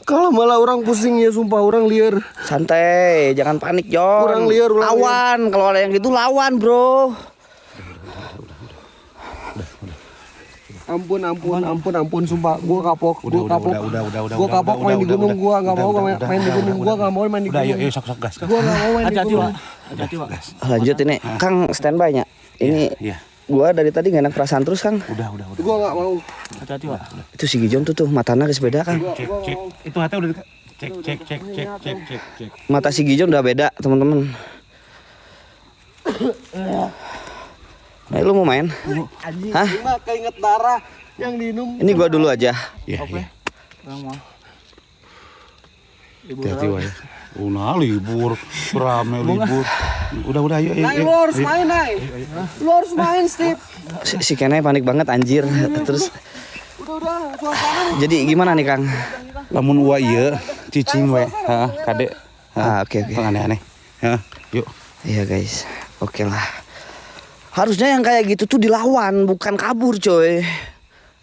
Kalau malah orang pusing ya, sumpah orang liar. Santai, jangan panik Jon. Orang liar, lawan. Kalau ada yang gitu lawan bro. Ampun, sumpah. Gua kapok. Udah. Gua kapok main di gunung. Gua nggak mau main di gunung. Gua nggak mau main di gunung. Udah, yuk sok gas. Gua nggak mau main di gunung. Hati-hati, Pak. Lanjut ini, Kang standby-nya. Ini Iya. gua dari tadi gak enak perasaan terus Kang. Udah. Gua nggak mau. Hati-hati, Pak. Itu si Gijon tuh matanya geus beda Kang. Cek. Itu hati udah dekat. Cek. Mata si Gijon udah beda teman-teman. Nah, lu mau main? Anjing, Hah? mah keinget darah yang diminum. Ini gua dulu aja. Iya. Orang mau. Hati-hati, Pak ya. Nah, libur, rame libur. Udah, yuk. Nay, lu harus main, Nay. Lu harus main, Steve. Si Kenai panik banget anjir. Terus Udah, suasana. jadi gimana nih Kang? Lamun uwa ieu cicing we. Heeh, Kade. Oke. Aneh-aneh. Heeh, yuk. Iya guys, oke lah. Harusnya yang kayak gitu tuh dilawan, bukan kabur coy.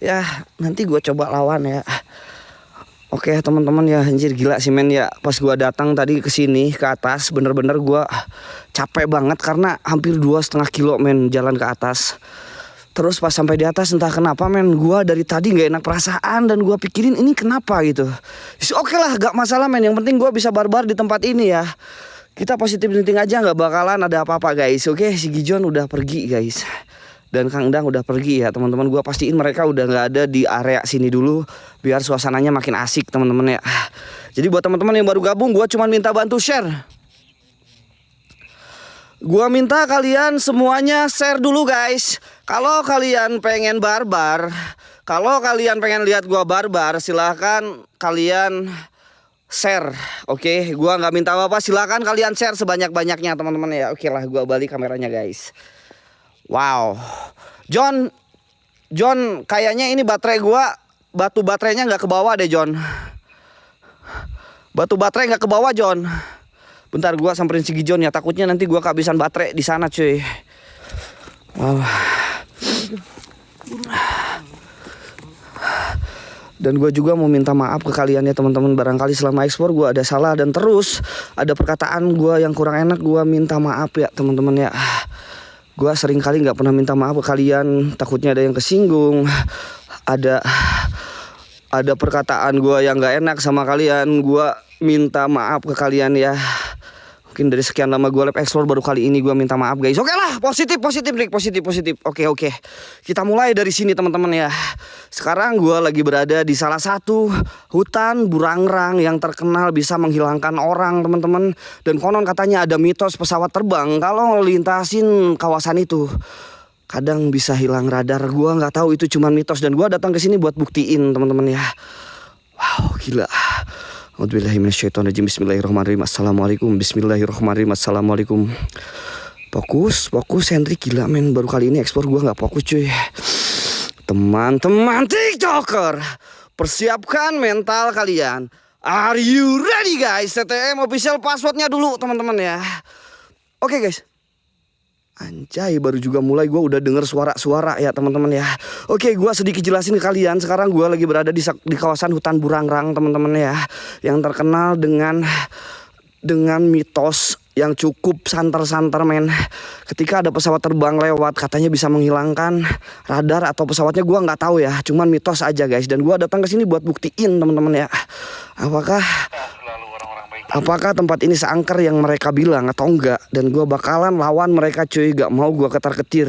Ya nanti gue coba lawan ya. Oke teman-teman ya, anjir gila sih men ya. Pas gue datang tadi ke sini ke atas, bener-bener gue capek banget karena hampir 2,5 kilo men jalan ke atas. Terus pas sampai di atas entah kenapa men, gue dari tadi nggak enak perasaan dan gue pikirin ini kenapa gitu. Oke lah, gak masalah men. Yang penting gue bisa barbar di tempat ini ya. Kita positif thinking aja, nggak bakalan ada apa-apa guys. Oke, si Gijon udah pergi guys. Dan Kang Dang udah pergi ya teman-teman. Gua pastiin mereka udah nggak ada di area sini dulu, biar suasananya makin asik teman-teman ya. Jadi buat teman-teman yang baru gabung, gua cuma minta bantu share. Gua minta kalian semuanya share dulu guys. Kalau kalian pengen barbar, kalau kalian pengen lihat gua barbar, silahkan kalian share. Oke, gua nggak minta apa-apa, silakan kalian share sebanyak-banyaknya teman-teman ya. Oke lah, gua balik kameranya guys. Wow, John, kayaknya ini baterai gua, batu baterainya nggak ke bawah deh John. Batu baterai nggak ke bawah John. Bentar gua samperin si Gijon ya, takutnya nanti gua kehabisan baterai di sana cuy. Wow. Dan gue juga mau minta maaf ke kalian ya teman-teman. Barangkali selama ekspor gue ada salah dan terus ada perkataan gue yang kurang enak. Gue minta maaf ya teman-teman ya. Gue sering kali nggak pernah minta maaf ke kalian. Takutnya ada yang kesinggung. Ada perkataan gue yang nggak enak sama kalian. Gue minta maaf ke kalian ya. Mungkin dari sekian lama gue live explore baru kali ini gue minta maaf guys. Oke lah, positif Rick, positif. Oke. Kita mulai dari sini teman-teman ya. Sekarang gue lagi berada di salah satu hutan burangrang yang terkenal bisa menghilangkan orang teman-teman. Dan konon katanya ada mitos pesawat terbang kalau ngelintasin kawasan itu kadang bisa hilang radar. Gue nggak tahu itu cuma mitos dan gue datang ke sini buat buktiin teman-teman ya. Wow, gila. Bismillahirrahmanirrahim. Assalamualaikum. Fokus Hendrik, gila men. Baru kali ini ekspor gue gak fokus cuy. Teman-teman TikToker, persiapkan mental kalian. Are you ready guys? TTM official passwordnya dulu teman-teman ya. Oke guys. Anjay, baru juga mulai gue udah denger suara-suara ya teman-teman ya. Oke, gue sedikit jelasin ke kalian. Sekarang gue lagi berada di kawasan hutan burangrang teman-teman ya, yang terkenal dengan mitos yang cukup santer-santer men. Ketika ada pesawat terbang lewat katanya bisa menghilangkan radar atau pesawatnya, gue nggak tahu ya, cuman mitos aja guys. Dan gue datang ke sini buat buktiin teman-teman ya. Apakah tempat ini seangker yang mereka bilang atau enggak? Dan gue bakalan lawan mereka cuy. Gak mau gue ketar-ketir.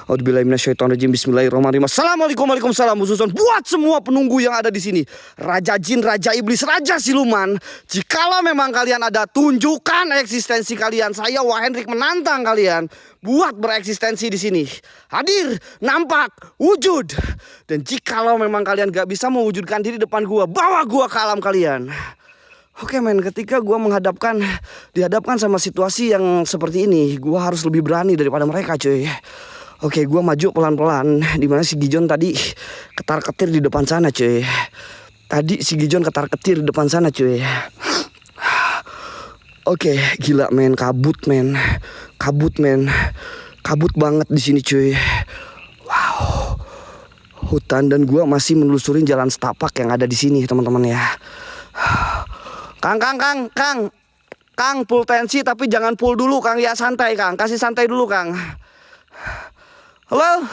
Auzubillahiminasyaitonirrajim. Bismillahirrahmanirrahim. Assalamualaikum warahmatullahi wabarakatuh. Buat semua penunggu yang ada di sini, Raja Jin, Raja Iblis, Raja Siluman, jikalau memang kalian ada, tunjukkan eksistensi kalian. Saya Hendrik menantang kalian buat bereksistensi di sini. Hadir, nampak, wujud. Dan jikalau memang kalian gak bisa mewujudkan diri depan gue, bawa gue ke alam kalian. Oke men, ketika gue dihadapkan sama situasi yang seperti ini, gue harus lebih berani daripada mereka cuy. Oke, gue maju pelan-pelan. Dimana si Gijon tadi ketar-ketir di depan sana cuy. Oke, gila men, kabut banget di sini cuy. Wow, hutan dan gue masih menelusurin jalan setapak yang ada di sini teman-teman ya. Kang, full tensi tapi jangan full dulu Kang ya, santai Kang, kasih santai dulu Kang. Halo.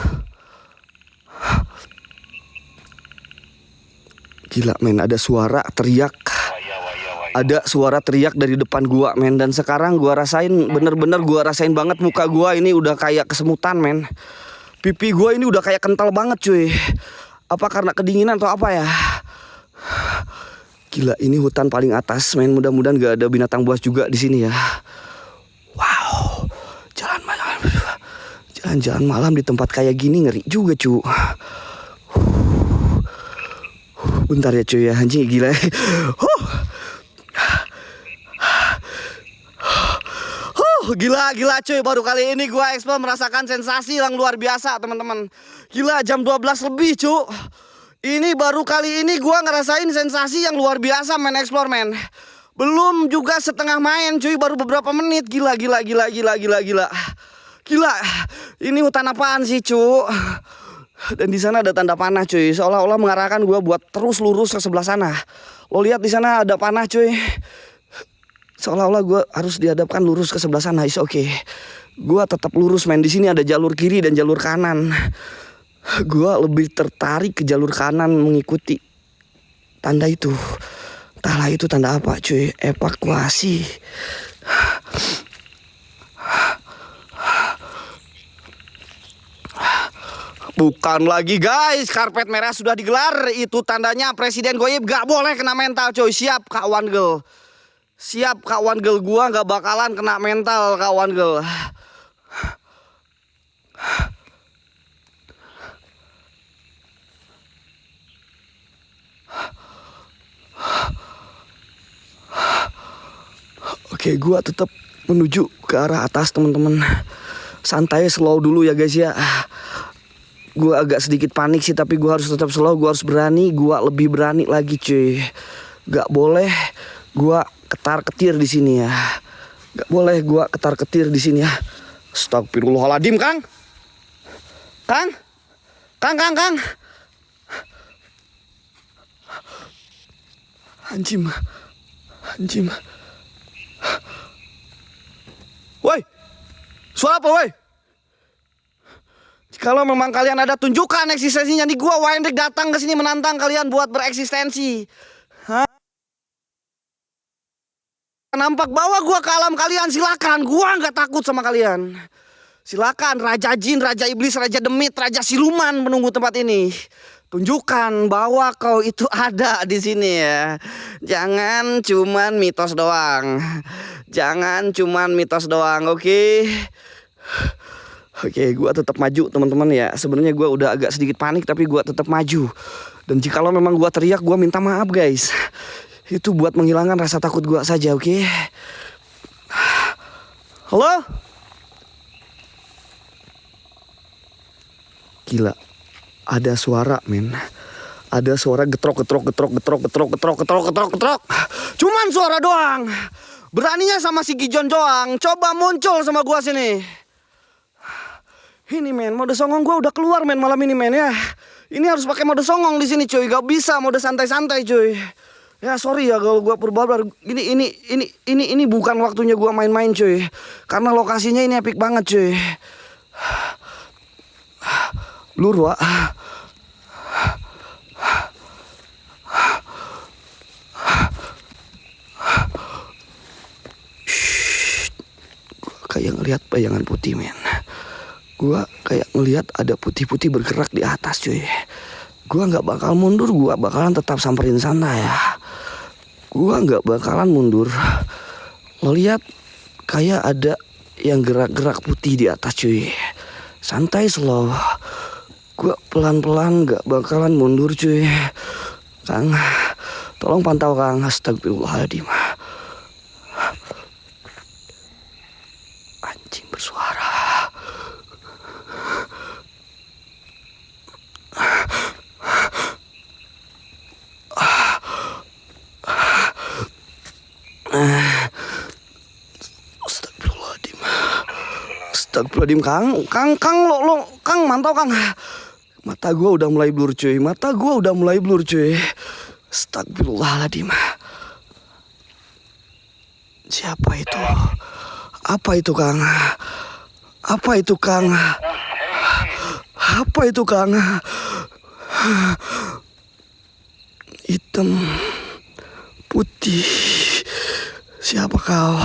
Gila men, ada suara teriak. Ada suara teriak dari depan gua men. Dan sekarang gua rasain, bener-bener gua rasain banget muka gua ini udah kayak kesemutan men. Pipi gua ini udah kayak kental banget cuy. Apa karena kedinginan atau apa ya? Gila, ini hutan paling atas men. Mudah-mudahan gak ada binatang buas juga di sini ya. Wow, jalan-jalan malam di tempat kayak gini ngeri juga cu. Bentar ya cuy ya, anjing gila. Gila cuy, baru kali ini gua explore merasakan sensasi yang luar biasa teman-teman. Gila, jam 12 lebih cu. Ini baru kali ini gua ngerasain sensasi yang luar biasa main explore men. Belum juga setengah main cuy, baru beberapa menit. Gila. Gila, ini hutan apaan sih cu? Dan di sana ada tanda panah cuy, seolah-olah mengarahkan gua buat terus lurus ke sebelah sana. Lo lihat di sana ada panah cuy. Seolah-olah gue harus dihadapkan lurus ke sebelah sana. Is oke. Gue tetap lurus men. Di sini ada jalur kiri dan jalur kanan. Gue lebih tertarik ke jalur kanan mengikuti tanda itu. Entahlah itu tanda apa cuy. Evakuasi. Bukan lagi guys, karpet merah sudah digelar. Itu tandanya Presiden Goib gak boleh kena mental coy. Siap Kak One Girl. Siap Kak One Girl, gua gak bakalan kena mental Kak One Girl. Oke, gua tetap menuju ke arah atas teman-teman. Santai, slow dulu ya guys ya. Gua agak sedikit panik sih, tapi gua harus tetap slow, gua harus berani, gua lebih berani lagi cuy. Gak boleh gua ketar-ketir di sini ya. Gak boleh gua ketar-ketir di sini ya. Astagfirullahaladzim, Kang. Kang. Anjim. Woi. Suara apa, woi? Kalau memang kalian ada, tunjukkan eksistensinya. Nih gua Wayndrik datang ke sini menantang kalian buat bereksistensi. Hah? Nampak bawa gua ke alam kalian, silakan. Gua nggak takut sama kalian. Silakan, Raja Jin, Raja Iblis, Raja Demit, Raja Siluman menunggu tempat ini. Tunjukkan bahwa kau itu ada di sini ya. Jangan cuman mitos doang. Oke? Oke, gua tetap maju teman-teman ya. Sebenarnya gua udah agak sedikit panik, tapi gua tetap maju. Dan jikalau memang gua teriak, gua minta maaf guys. Itu buat menghilangkan rasa takut gua saja, oke? Halo? Gila. Ada suara, men. Ada suara getrok. Cuman suara doang. Beraninya sama si Gijon doang. Coba muncul sama gua sini. Ini men, mode songong gua udah keluar men malam ini men ya. Ini harus pakai mode songong di sini cuy. Gak bisa mode santai-santai cuy. Ya sorry ya kalau gua purbabar. Ini bukan waktunya gua main-main cuy. Karena lokasinya ini epic banget cuy. Lur wa. Gua kayak ngelihat bayangan putih men. Gua kayak ngelihat ada putih-putih bergerak di atas cuy. Gua nggak bakal mundur, gua bakalan tetap samperin sana ya. Gua nggak bakalan mundur. Lo lihat kayak ada yang gerak-gerak putih di atas cuy. Santai slow. Gua pelan-pelan nggak bakalan mundur cuy. Kang, tolong pantau Kang. Astagfirullahaladzim. Anjing bersuara. Astagfirullahaladzim Kang Kang mantau Kang. Mata gua udah mulai blur cuy. Astagfirullahaladzim. Siapa itu? Apa itu, Kang? Apa itu, Kang? Apa itu, Kang? Hitam, putih. Siapa kau?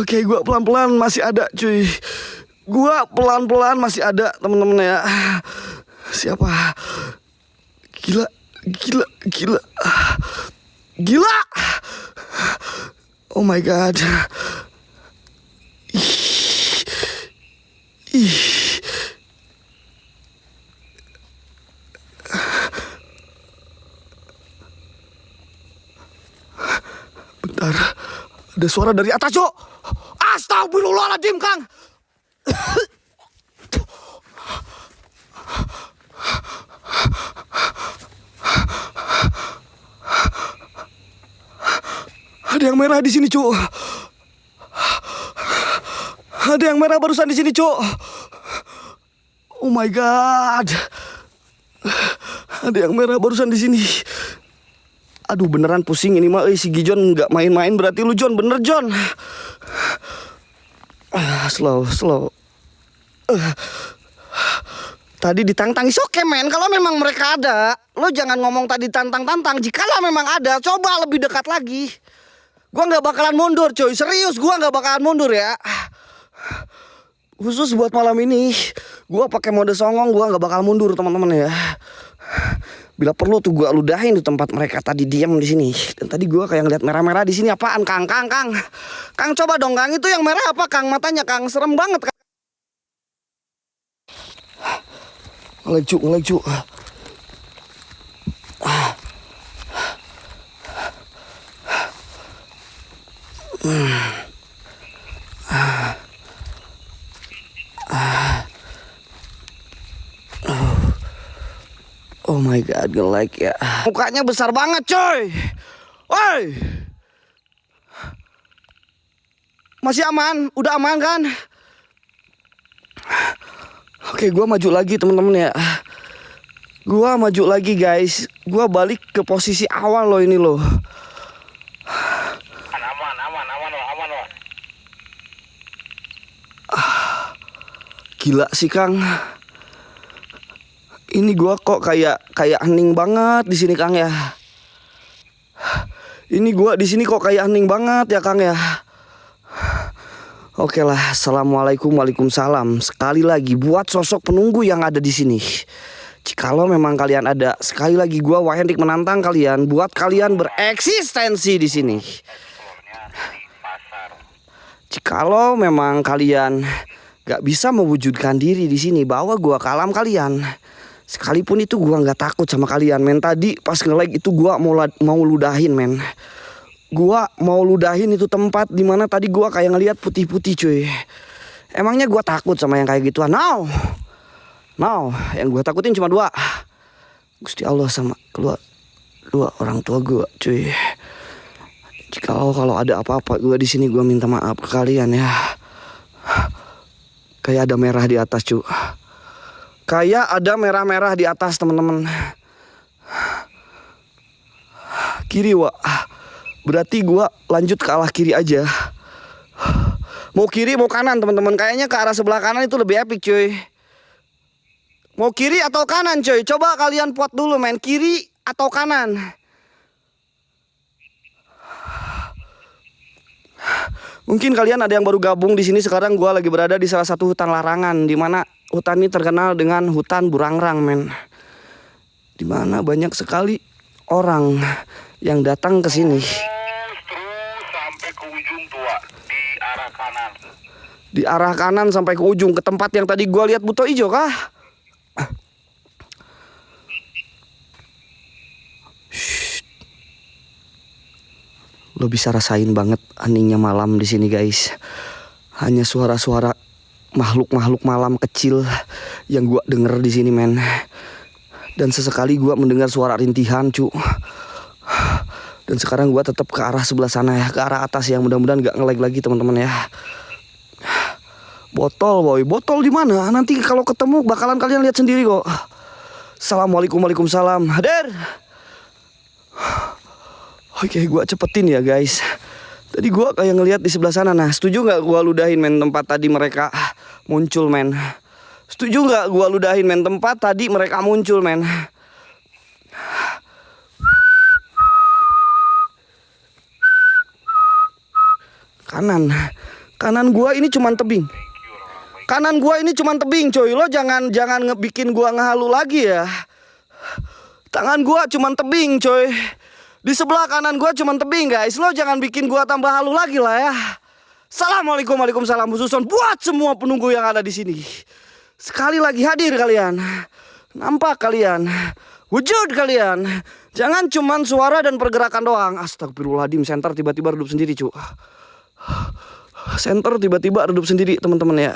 Oke, gua pelan-pelan masih ada, cuy. Gua pelan-pelan masih ada, temen-temen ya. Siapa? Gila, gila, gila. Gila. Oh my god. Ih. Bentar. Ada suara dari atas, Cok. Astagfirullahaladzim, Kang. Ada yang merah di sini, Cuk. Ada yang merah barusan di sini, Cuk. Oh my god. Ada yang merah barusan di sini. Aduh, beneran pusing ini mah. Si Gijon nggak main-main berarti lu, Jon. Bener, Jon. Slow. Tadi ditantang, is oke, men. Kalau memang mereka ada, lo jangan ngomong tadi tantang-tantang. Jikalau memang ada, coba lebih dekat lagi. Gua nggak bakalan mundur, coy. Serius, gua nggak bakalan mundur ya. Khusus buat malam ini, gua pakai mode songong. Gua nggak bakal mundur, teman-teman ya. Bila perlu tuh gua ludahin di tempat mereka tadi diam di sini. Dan tadi gua kayak ngeliat merah-merah di sini. Apaan, Kang? Kang, coba dong, Kang. Itu yang merah apa, Kang? Matanya, Kang. Serem banget, Kang. Ngelaju. Oh my god, nge-like ya. Mukanya besar banget, coy. Woi. Masih aman? Udah aman kan? Oke, gua maju lagi, teman-teman ya. Gua maju lagi, guys. Gua balik ke posisi awal loh ini loh. Aman loh. Gila sih, Kang. Ini gua kok kayak hening banget di sini, Kang ya. Ini gua di sini kok kayak hening banget ya, Kang ya. Oke lah, assalamualaikum, waalaikumsalam. Sekali lagi buat sosok penunggu yang ada di sini. Jikalau memang kalian ada, sekali lagi gua Wahendik menantang kalian buat kalian bereksistensi di sini. Jikalau memang kalian gak bisa mewujudkan diri di sini, bawa gua ke alam kalian. Sekalipun itu gua nggak takut sama kalian, men. Tadi pas nge-like itu gua mau ludahin, men. Gua mau ludahin itu tempat dimana tadi gua kayak ngelihat putih-putih, cuy. Emangnya gua takut sama yang kayak gituan? No, yang gua takutin cuma dua. Gusti Allah sama dua orang tua gua, cuy. Kalau ada apa-apa gua di sini, gua minta maaf ke kalian ya. Kayak ada merah di atas, cuy. Kayak ada merah-merah di atas, teman-teman. Kiri, Wak. Berarti gua lanjut ke arah kiri aja. Mau kiri mau kanan, teman-teman. Kayaknya ke arah sebelah kanan itu lebih epic, cuy. Mau kiri atau kanan, cuy? Coba kalian vote dulu, men. Kiri atau kanan? Mungkin kalian ada yang baru gabung di sini. Sekarang gua lagi berada di salah satu hutan larangan, di mana hutan ini terkenal dengan hutan burangrang, men. Di mana banyak sekali orang yang datang ke sini. Terus sampai ke ujung tua di arah kanan. Di arah kanan sampai ke ujung, ke tempat yang tadi gua lihat buto ijo kah? Lo bisa rasain banget heningnya malam di sini, guys. Hanya suara-suara makhluk-makhluk malam kecil yang gua denger di sini, men. Dan sesekali gua mendengar suara rintihan, cu. Dan sekarang gua tetap ke arah sebelah sana ya, ke arah atas ya. Mudah-mudahan gak nge-lag lagi teman-teman ya. Botol boy, botol di mana? Nanti kalau ketemu bakalan kalian lihat sendiri kok. Assalamualaikum, waalaikumsalam. Hadir. Oke, gua cepetin ya guys. Tadi gua kayak ngelihat di sebelah sana. Nah, setuju nggak gua ludahin men tempat tadi mereka muncul men? Setuju nggak gua ludahin men tempat tadi mereka muncul men? Kanan gua ini cuman tebing. Kanan gua ini cuman tebing coy. Lo jangan ngebikin gua ngehalu lagi ya. Tangan gua cuman tebing coy. Di sebelah kanan gua cuman tebing guys. Lo jangan bikin gua tambah halu lagi lah ya. Assalamualaikum, waalaikumsalam khususon buat semua penunggu yang ada di sini. Sekali lagi hadir kalian. Nampak kalian. Wujud kalian. Jangan cuman suara dan pergerakan doang. Astagfirullahaladzim, center tiba-tiba redup sendiri cu. Center tiba-tiba redup sendiri teman-teman ya.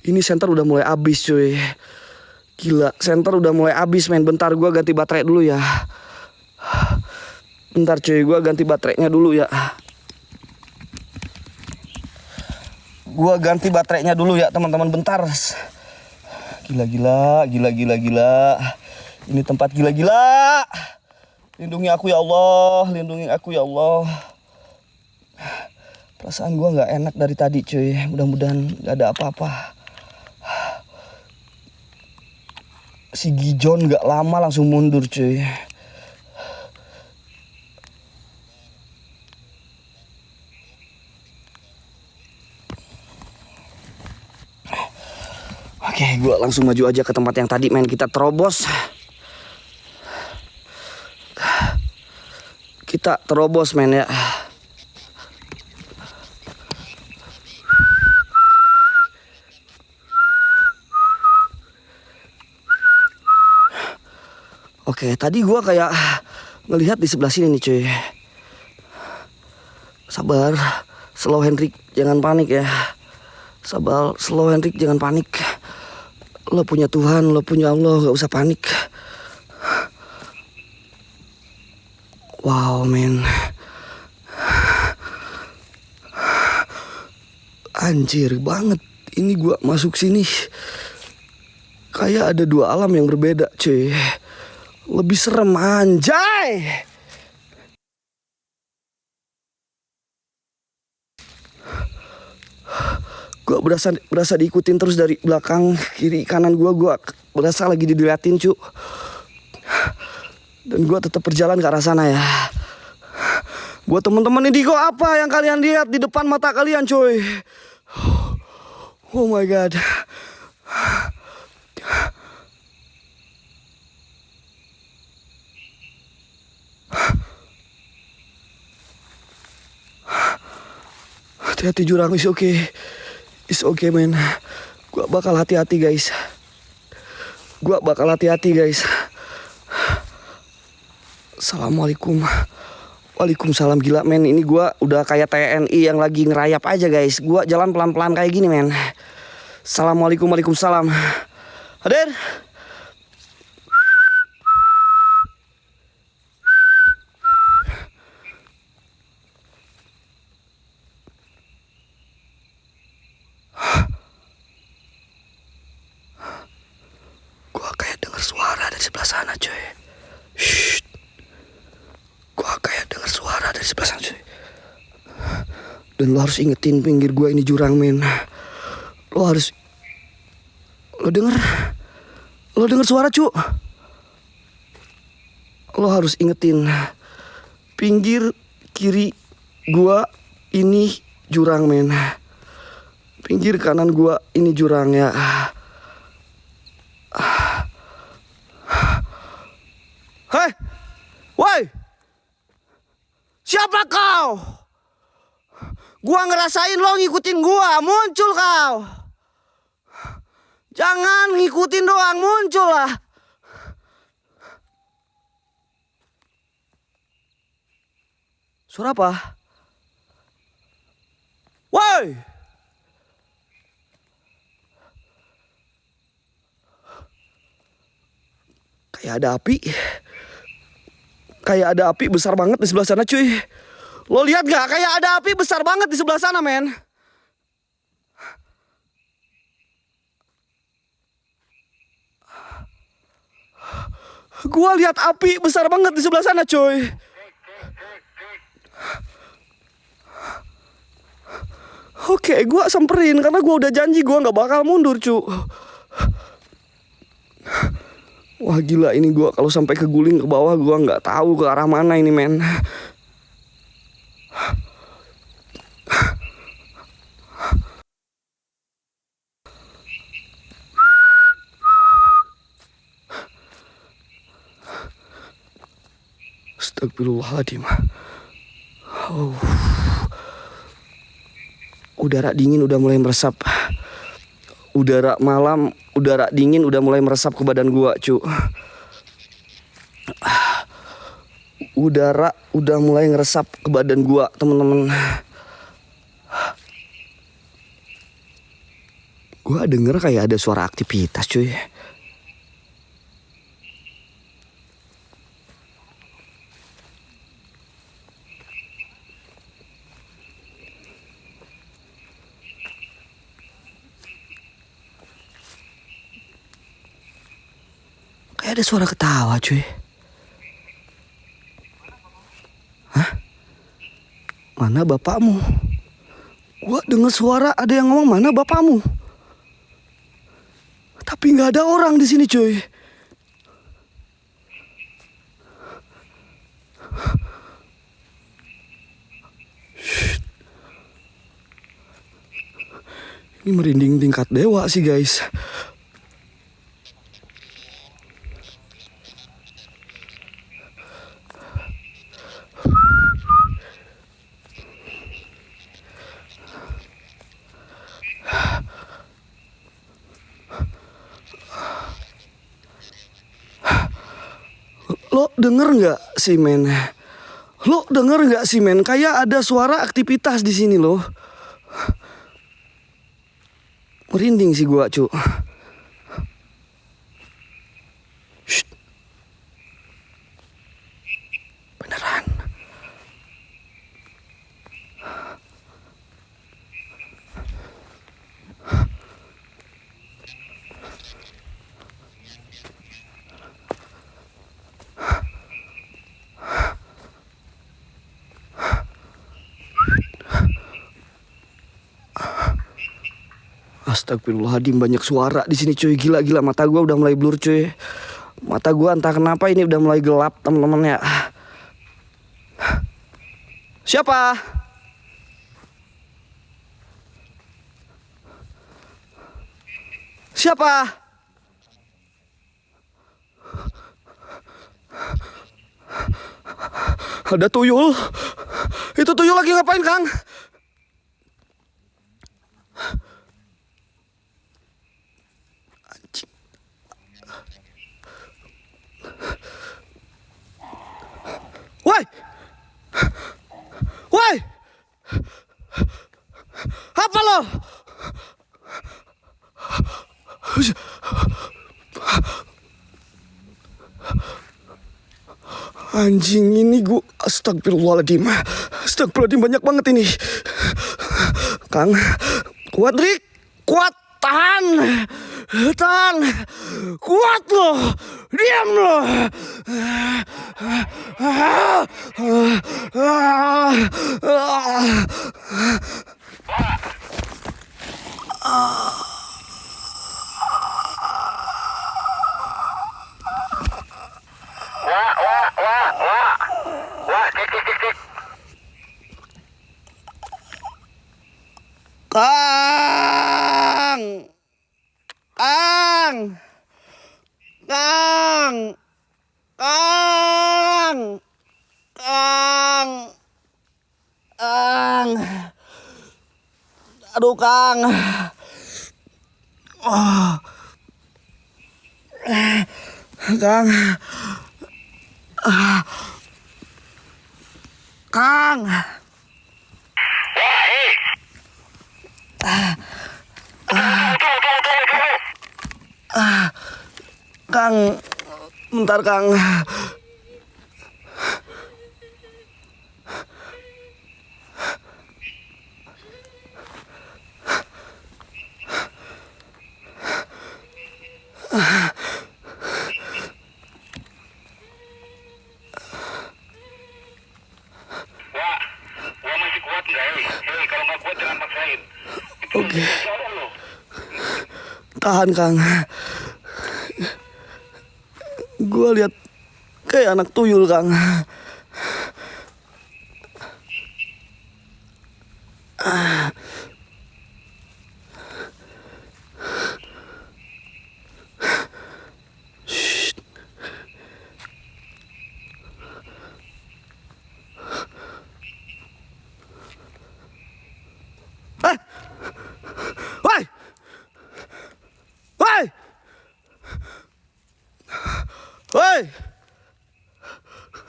Ini center udah mulai habis cuy. Gila, center udah mulai habis men. Bentar gua ganti baterai dulu ya. Bentar cuy, gua ganti baterainya dulu ya. Gua ganti baterainya dulu ya teman-teman, bentar. Gila. Ini tempat gila-gila. Lindungi aku ya Allah, lindungi aku ya Allah. Perasaan gua nggak enak dari tadi cuy. Mudah-mudahan nggak ada apa-apa. Si Gijon gak lama langsung mundur cuy. Oke, gue langsung maju aja ke tempat yang tadi men kita terobos. Kita terobos men ya. Oke, tadi gua kayak ngelihat di sebelah sini nih cuy. Sabar, slow Hendrik, jangan panik ya. Sabar, slow Hendrik, jangan panik. Lo punya Tuhan, lo punya Allah, gak usah panik. Wow men. Anjir banget. Ini gua masuk sini kayak ada dua alam yang berbeda cuy. Lebih serem anjay. Gue berasa diikutin terus dari belakang, kiri, kanan gue berasa lagi diliatin cu. Dan gue tetap berjalan ke arah sana ya. Buat teman-teman Indigo, apa yang kalian lihat di depan mata kalian cuy? Oh my god. Hati-hati jurang, is okay. Is okay men. Gua bakal hati-hati guys. Assalamualaikum. Waalaikumsalam. Gila men, ini gua udah kayak TNI yang lagi ngerayap aja guys. Gua jalan pelan-pelan kayak gini men. Assalamualaikum, waalaikumsalam. Hadir. Gua kayak dengar suara dari sebelah sana cuy. Shh. Gua kayak dengar suara dari sebelah sana cuy. Dan lo harus ingetin pinggir gua ini jurang men. Lo denger suara cu. Lo harus ingetin pinggir kiri gua ini jurang men. Pinggir kanan gua ini jurang ya. Hei, woi, siapa kau? Gua ngerasain lo ngikutin gua, muncul kau. Jangan ngikutin doang, muncul lah. Suara apa? Woi. Kayak ada api. Kayak ada api besar banget di sebelah sana cuy. Lo lihat gak? Kayak ada api besar banget di sebelah sana men. Gua lihat api besar banget di sebelah sana cuy. Oke, gua samperin karena gua udah janji gua nggak bakal mundur cu. Wah gila ini gua kalau sampai keguling ke bawah gua nggak tahu ke arah mana ini men. Astagfirullahaladzim. Udara dingin udah mulai meresap. Udara malam, udara dingin udah mulai meresap ke badan gua, cu. Udara udah mulai ngeresap ke badan gua, temen-temen. Gua denger kayak ada suara aktivitas, cuy. Kayak ada suara ketawa cuy. Hah? Mana bapakmu? Gua dengar suara ada yang ngomong mana bapakmu. Tapi nggak ada orang di sini cuy. Shh. Ini merinding tingkat dewa sih guys. Lo denger nggak sih men? Lo denger nggak sih men? Kayak ada suara aktivitas di sini loh. Merinding sih gua cu. Shh. Beneran. Astagfirullahaladzim banyak suara di sini cuy, gila mata gua udah mulai blur cuy. Mata gua entah kenapa ini udah mulai gelap teman-teman ya. Siapa? Siapa? Ada tuyul. Itu tuyul lagi ngapain Kang? Woi! Woi! Apa lo? Anjing ini gua astagfirullahaladzim. Astagfirullahaladzim banyak banget ini. Kang, kuat Rik, kuat tahan. Tahan. Kuat lo. Diam lo. Kang. Kang. Kang. Kang. Kang. Kang. Aduh Kang. Oh. Kang. Kang. Kang, bentar Kang. Wah masih kuat nggak? Hei, kalau nggak kuat jangan paksain. Itu Oke. saudara lo. Tahan Kang. Gua lihat kayak anak tuyul Kang. Shh. Woi! Woi! Woi!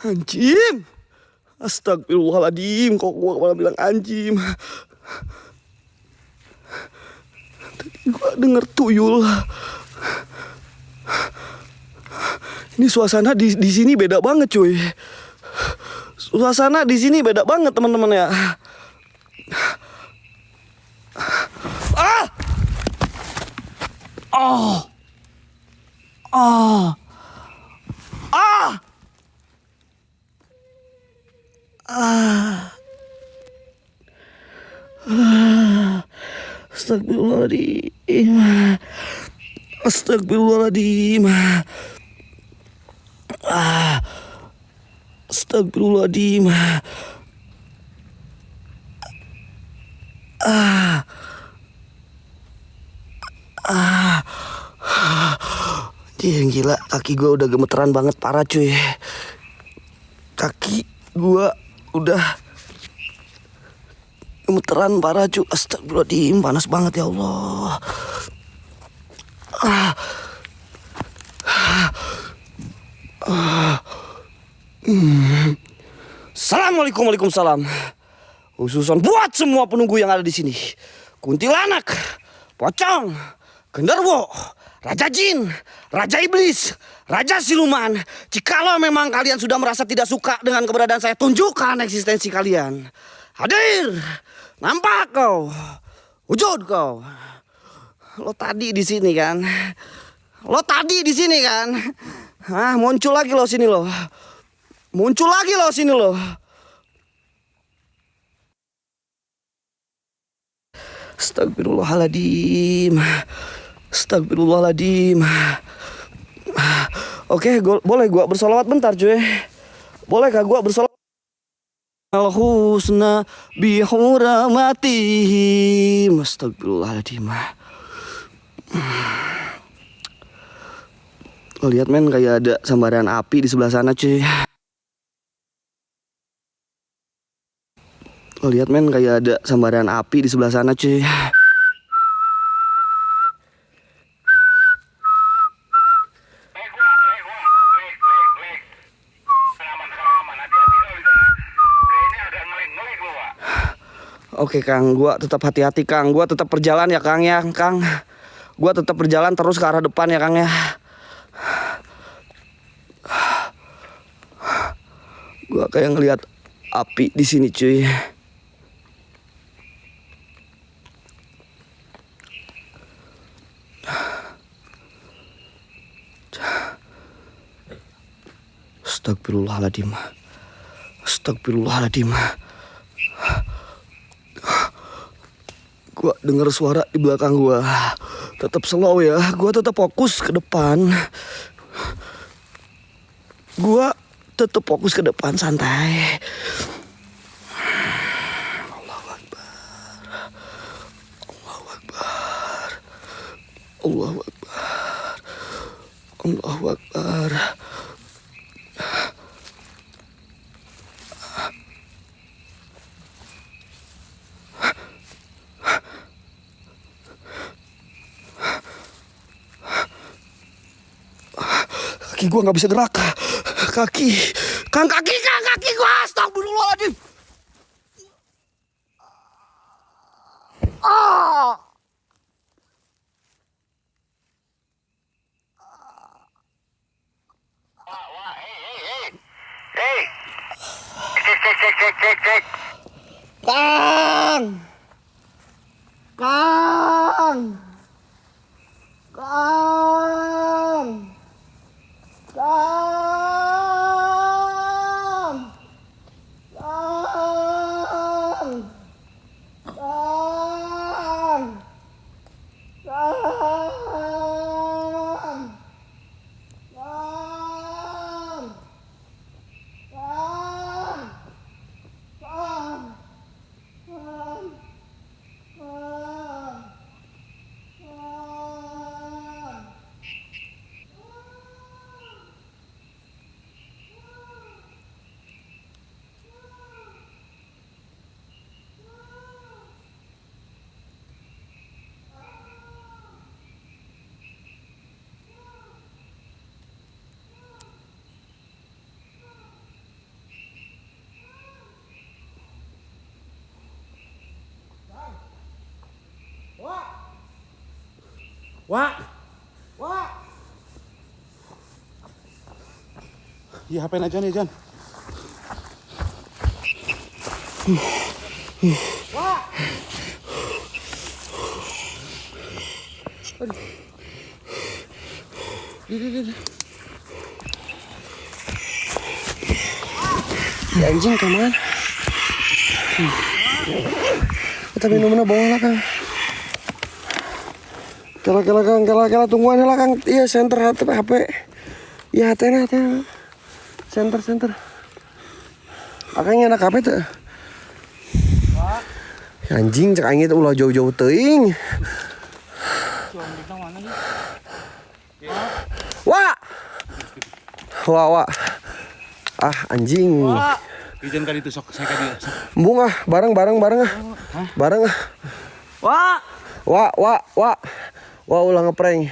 Anjing! Astagfirullahaladzim, kok gua malah bilang anjing. Tadi gua denger tuyul. Ini suasana di sini beda banget, cuy. Suasana di sini beda banget, teman-teman ya. Ah! Oh! Ah! Ah! Astagfirullahaladzim. Astagfirullahaladzim. Astagfirullahaladzim. Yang gila, kaki gue udah gemeteran banget, parah cuy. Kaki gue udah gemeteran parah cuy. Astagfirullahaladzim, panas banget ya Allah. Assalamualaikum, waalaikumsalam. Khususan buat semua penunggu yang ada di sini. Kuntilanak, pocong, genderuwo, raja jin, raja iblis, raja siluman. Jikalau memang kalian sudah merasa tidak suka dengan keberadaan saya, tunjukkan eksistensi kalian. Hadir, nampak kau, wujud kau. Lo tadi di sini kan? Lo tadi di sini kan? Hah, muncul lagi lo sini lo. Muncul lagi lo sini lo. Astagfirullahaladzim. Astagfirullahaladzim. Oke, boleh gua bersolawat bentar cuy. Bolehkah gua bersolawat? Al-husna bihuramati. Astagfirullahaladzim. Lihat men, kayak ada sambaran api di sebelah sana cuy. Lihat men, kayak ada sambaran api di sebelah sana cuy. Oke Kang, gua tetap hati-hati Kang. Gua tetap berjalan ya Kang ya, Kang. Gua tetap berjalan terus ke arah depan ya Kang ya. Gua kayak ngelihat api di sini cuy. Astagfirullahaladzim. Astagfirullahaladzim. Gua dengar suara di belakang gua. Tetap slow ya. Gua tetap fokus ke depan. Gua tetap fokus ke depan, santai. Allahu Akbar. Allahu Akbar. Allahu Akbar. Allahu Akbar. Kaki gua nggak bisa gerak. Kaki gua, astagfirullahaladzim. Wak. Iya, HP aja nih, Jan. Si anjing kemana? Kita minumnya bawa lah Kang. Kela tungguan lah Kang. Iya center HP. Iya hati. Center. Akangnya anak HP tuh. Anjing cek aing itu ulah jauh-jauh teuing. Wah. Ah anjing. Ijan kan itu sok saya kan dia. Embung ah, bareng ah. Bareng ah. Wah ulah ngeprank.